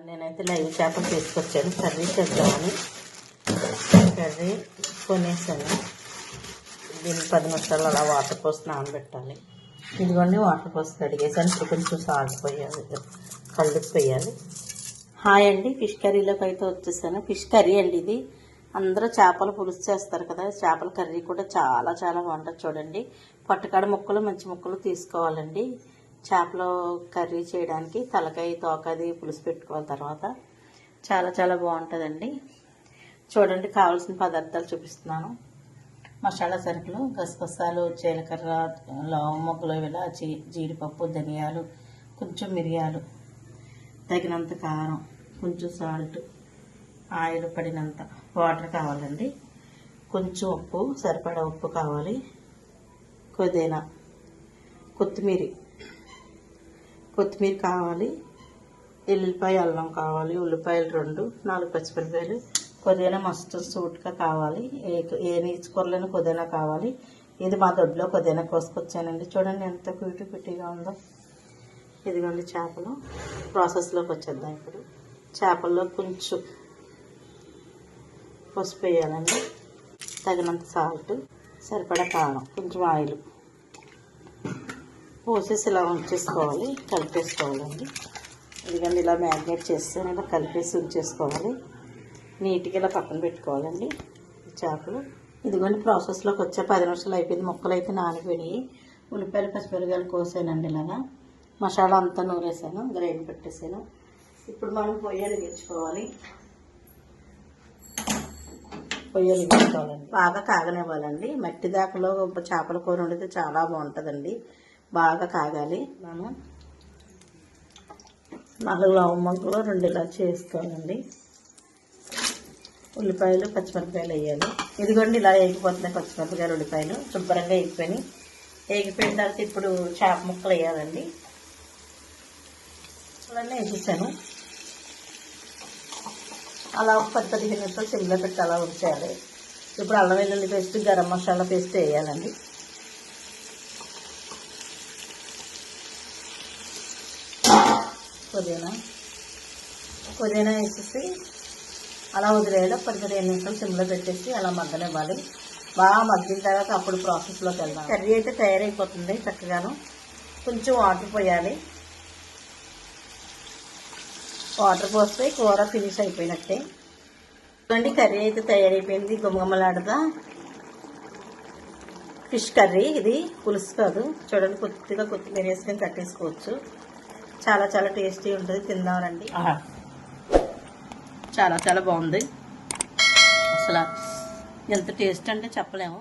నేనైతే లైవ్ చేపలు తీసుకొచ్చాను కర్రీ చేద్దామని. కర్రీ కొనేసాను. దీన్ని 10 నిమిషాలు అలా వాటర్ పోసి నానబెట్టాలి. ఇదిగోండి వాటర్ పోసి కడిగేసాను. ఇప్పుడు కొంచెం సాల్ట్ పోయాలి, కల్లుప్పు వేయాలి. హాయ్ అండి, ఫిష్ కర్రీలోకి అయితే వచ్చేసాను. ఫిష్ కర్రీ అండి ఇది. అందరూ చేపల పులుసు చేస్తారు కదా, చేపల కర్రీ కూడా చాలా చాలా బాగుంటుంది. చూడండి, పట్టుకాడ ముక్కలు మంచి ముక్కలు తీసుకోవాలండి. చేపలు కర్రీ చేయడానికి తలకాయ తోకది పులుసు పెట్టుకోవాలి. తర్వాత చాలా చాలా బాగుంటుందండి. చూడండి, కావాల్సిన పదార్థాలు చూపిస్తున్నాను. మసాలా సరుకులు: గసగసాలు, జీలకర్ర, లవంగములు, ఇలాచి, జీడిపప్పు, ధనియాలు, కొంచెం మిరియాలు, తగినంత కారం, కొంచెం సాల్ట్, ఆయిల్ పడినంత, వాటర్ కావాలండి, కొంచెం ఉప్పు, సరిపడా ఉప్పు కావాలి, పుదీనా, కొత్తిమీర కావాలి, ఎల్లిపాయ అల్లం కావాలి, ఉల్లిపాయలు 2, 4 పచ్చిమిరపకాయలు, పుదీనా మస్తు సూట్గా కావాలి. ఏ నీచు కూరలైనా పుదీనా కావాలి. ఇది మా దొడ్లో పుదీనా కోసుకొచ్చానండి. చూడండి ఎంత కుట్టిగా ఉందో. ఇదిగోండి చేపలు. ప్రాసెస్లోకి వచ్చేద్దాం. ఇప్పుడు చేపల్లో కొంచెం పసుపు వేయాలండి, తగినంత సాల్ట్, సరిపడా కారం, కొంచెం ఆయిల్ పోసేసి ఇలా ఉంచేసుకోవాలి, కలిపేసుకోవాలండి. ఇదిగోండి ఇలా మ్యారినేట్ చేస్తాను, ఇలా కలిపేసి ఉంచేసుకోవాలి. నీట్గా ఇలా పక్కన పెట్టుకోవాలండి చేపలు. ఇదిగోండి ప్రాసెస్లోకి వచ్చే 10 నిమిషాలు అయిపోయింది. ముక్కలు అయితే నానిపోయినాయి. ఉల్లిపాయలు పచ్చిమిరపకాయలు కోసానండి. ఇలాగా మసాలా అంతా నూరేసాను, గ్రైండ్ పెట్టేసాను. ఇప్పుడు మనం పొయ్యి వెలిగించుకోవాలి. బాగా కాగనివ్వాలండి. మట్టి దాకలో చేపల కూర వండితే చాలా బాగుంటుందండి. బాగా కాగాలి. మనం 4 లవంగములు, 2 ఇలాచి వేసుకోవాలండి. ఉల్లిపాయలు పచ్చిమిరపకాయలు వేయాలి. ఇదిగోండి ఇలా వేగిపోతున్నాయి పచ్చిమిరపకాయలు, ఉల్లిపాయలు శుభ్రంగా వేగిపోయినాయి. వేగిపోయిన తర్వాత ఇప్పుడు చేప ముక్కలు వేయాలండి. చూడండి, వేసేసాను. అలా 10-15 నిమిషాలు సిమ్లో పెట్టి అలా ఉంచేయాలి. ఇప్పుడు అల్లం వెల్లుల్లి పేస్ట్, గరం మసాలా పేస్ట్ వేయాలండి. పుదీనా వేసేసి అలా వదిలేయాలి. 10-15 నిమిషాలు సిమ్లో పెట్టేసి అలా మగ్గనివ్వాలి. బాగా మగ్గిన తర్వాత అప్పుడు ప్రాసెస్లోకి వెళ్దాం. కర్రీ అయితే తయారైపోతుంది చక్కగాను. కొంచెం వాటర్ పోయాలి. వాటర్ పోస్తే కూర ఫినిష్ అయిపోయినట్టే. చూడండి, కర్రీ అయితే తయారైపోయింది. గుమగుమలాడుగా ఫిష్ కర్రీ. ఇది పులుసు కాదు. చూడండి, కొద్దిగా కొత్తిమీర వేసుకొని కట్టేసుకోవచ్చు. చాలా చాలా టేస్టీ ఉంటుంది. తిందామండి. చాలా చాలా బాగుంది. అసలు ఎంత టేస్ట్ అంటే చెప్పలేము.